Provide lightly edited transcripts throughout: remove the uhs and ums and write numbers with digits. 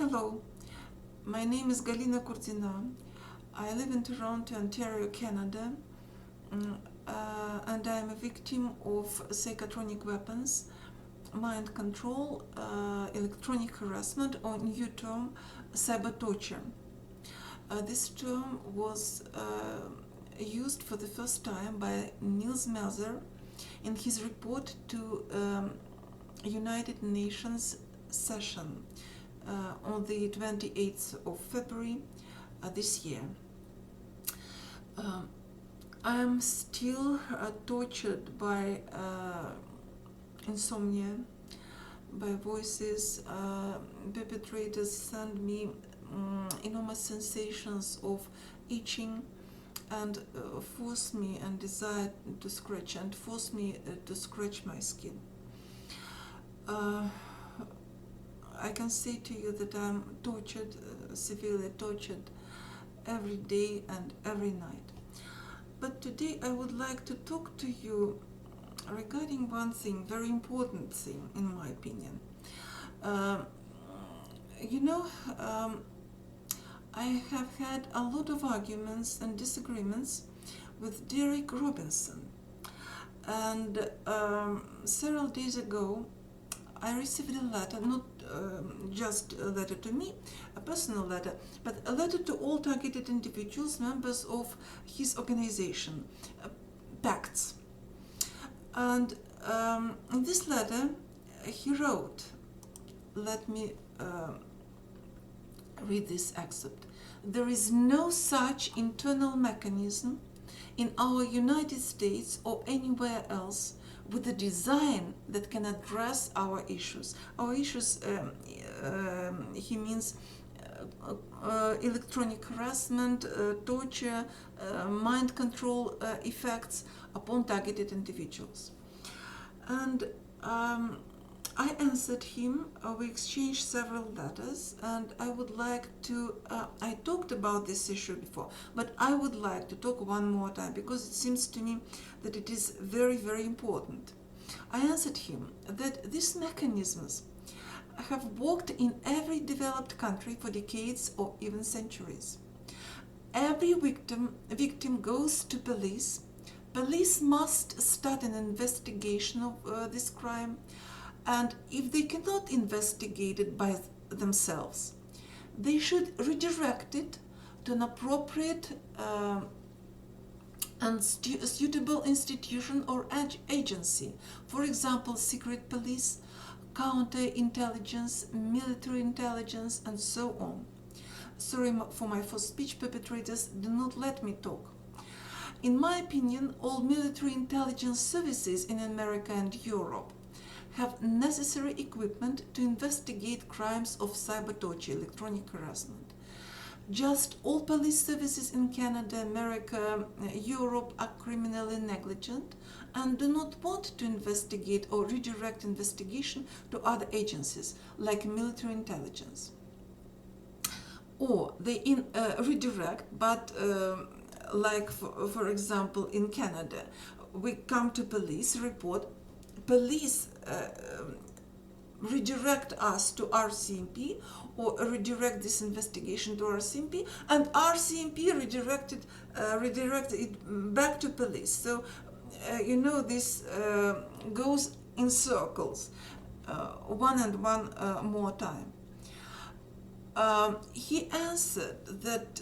Hello, my name is Galina Kurdina. I live in Toronto, Ontario, Canada, and I am a victim of psychotronic weapons, mind control, electronic harassment, or new term, cyber torture. This term was used for the first time by Niels Melzer in his report to United Nations session on the 28th of February this year. I am still tortured by insomnia, by voices. Perpetrators send me enormous sensations of itching and force me and desire to scratch and force me to scratch my skin. I can say to you that I'm tortured, severely tortured, every day and every night. But today I would like to talk to you regarding one thing, very important thing in my opinion. I have had a lot of arguments and disagreements with Derek Robinson. And several days ago, I received a letter, not just a letter to me, a personal letter, but a letter to all targeted individuals, members of his organization, PACTS. And in this letter, he wrote, let me read this excerpt. There is no such internal mechanism in our United States or anywhere else with a design that can address our issues. Our issues, he means electronic harassment, torture, mind control effects upon targeted individuals. And I answered him, we exchanged several letters, and I would like to, I talked about this issue before, but I would like to talk one more time because it seems to me that it is very, very important. I answered him that these mechanisms have worked in every developed country for decades or even centuries. Every victim goes to police. Police must start an investigation of this crime. And if they cannot investigate it by themselves, they should redirect it to an appropriate and suitable institution or agency. For example, secret police, counterintelligence, military intelligence, and so on. Sorry for my false speech, perpetrators, do not let me talk. In my opinion, all military intelligence services in America and Europe have necessary equipment to investigate crimes of cyber torture, electronic harassment. Just all police services in Canada, America, Europe are criminally negligent and do not want to investigate or redirect investigation to other agencies like military intelligence. Or they redirect, but like for example in Canada, we come to police report, police redirect us to RCMP or redirect this investigation to RCMP, and RCMP redirected it back to police. So this goes in circles, one and one more time. He answered that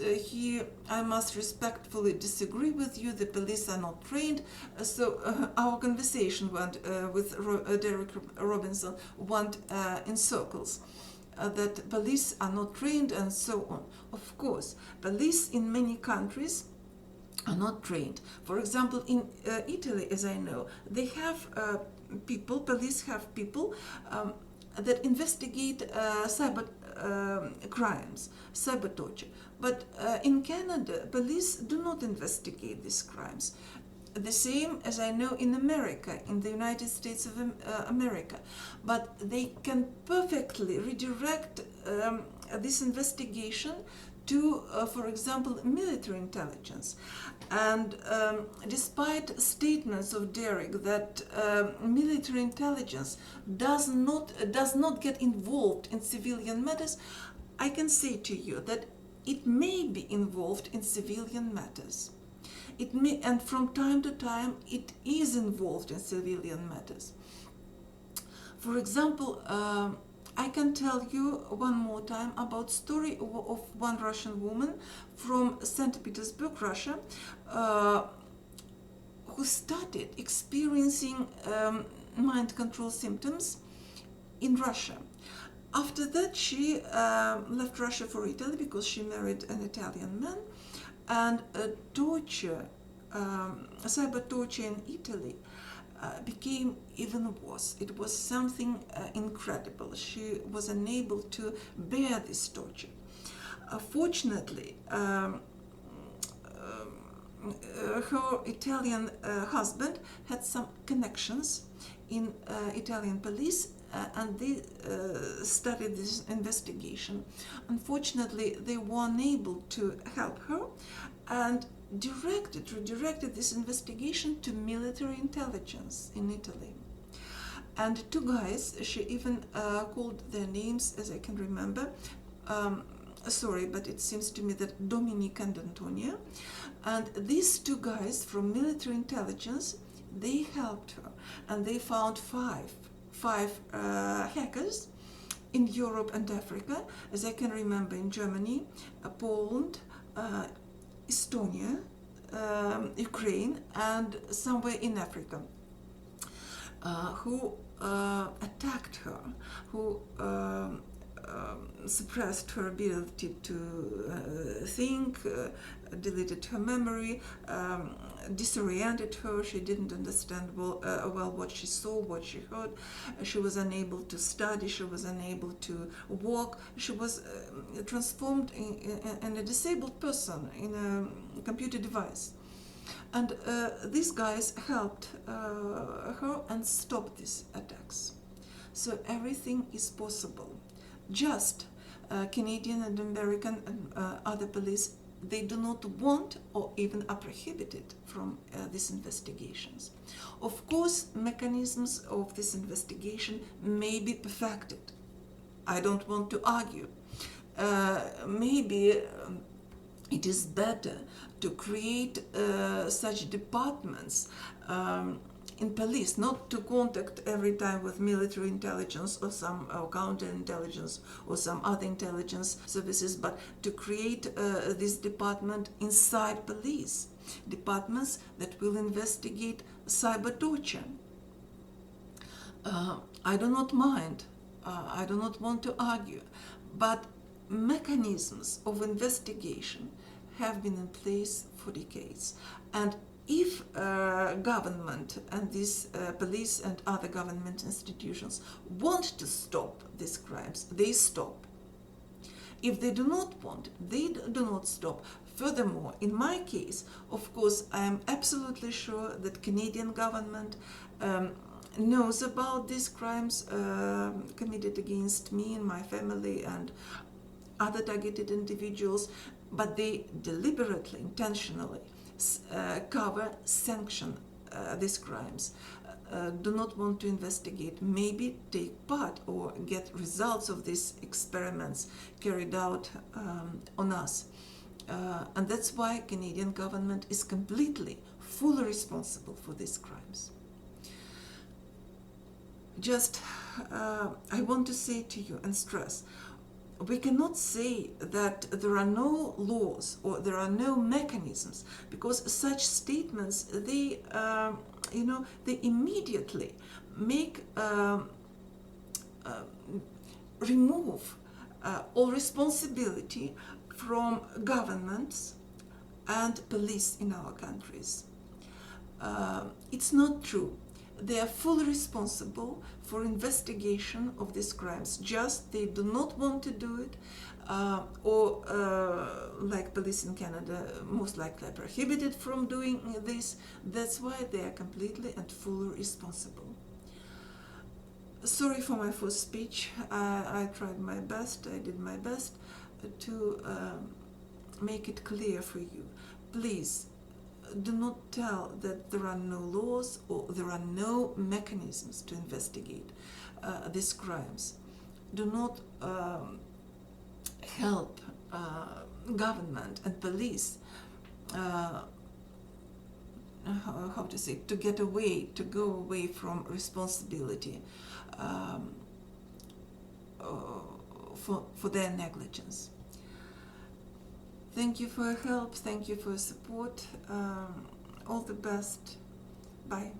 I must respectfully disagree with you, the police are not trained. So our conversation went with Derek Robinson went in circles, that police are not trained and so on. Of course, police in many countries are not trained. For example, in Italy, as I know, they have police have people that investigate cyber crimes, cyber torture. But in Canada, police do not investigate these crimes. The same as I know in America, in the United States of America. But they can perfectly redirect this investigation to, for example, military intelligence. And despite statements of Derek that military intelligence does not get involved in civilian matters, I can say to you that it may be involved in civilian matters. It may, and from time to time, it is involved in civilian matters. For example, I can tell you one more time about story of one Russian woman from St. Petersburg, Russia, who started experiencing mind control symptoms in Russia. After that, she left Russia for Italy because she married an Italian man, and cyber torture in Italy became even worse. It was something incredible. She was unable to bear this torture. Fortunately, her Italian husband had some connections in Italian police, and they started this investigation. Unfortunately, they were unable to help her and redirected this investigation to military intelligence in Italy. And two guys, she even called their names, as I can remember. Sorry, but it seems to me that Dominique and Antonia. And these two guys from military intelligence, they helped her, and they found five hackers in Europe and Africa, as I can remember, in Germany, Poland, Estonia, Ukraine, and somewhere in Africa, who attacked her, who suppressed her ability to think, deleted her memory, disoriented her. She didn't understand well what she saw, what she heard. She was unable to study. She was unable to walk. She was transformed in a disabled person, in a computer device. And these guys helped her and stopped these attacks. So everything is possible. Just Canadian and American and other police, they do not want or even are prohibited from these investigations. Of course, mechanisms of this investigation may be perfected. I don't want to argue. Maybe it is better to create such departments in police, not to contact every time with military intelligence or some counterintelligence or some other intelligence services, but to create this department inside police, departments that will investigate cyber torture. I do not mind, I do not want to argue, but mechanisms of investigation have been in place for decades. And if government and these police and other government institutions want to stop these crimes, they stop. If they do not want, they do not stop. Furthermore, in my case, of course, I am absolutely sure that Canadian government knows about these crimes committed against me and my family and other targeted individuals, but they deliberately, intentionally cover, sanction these crimes, do not want to investigate, maybe take part or get results of these experiments carried out on us. And that's why Canadian government is completely, fully responsible for these crimes. Just, I want to say to you and stress, we cannot say that there are no laws or there are no mechanisms, because such statements, they immediately make remove all responsibility from governments and police in our countries. It's not true. They are fully responsible for investigation of these crimes. Just they do not want to do it, or like police in Canada, most likely are prohibited from doing this. That's why they are completely and fully responsible. Sorry for my first speech. I tried my best. I did my best to make it clear for you. Please, do not tell that there are no laws or there are no mechanisms to investigate these crimes. Do not help government and police how to say, to go away from responsibility for their negligence. Thank you for your help, thank you for your support. All the best. Bye.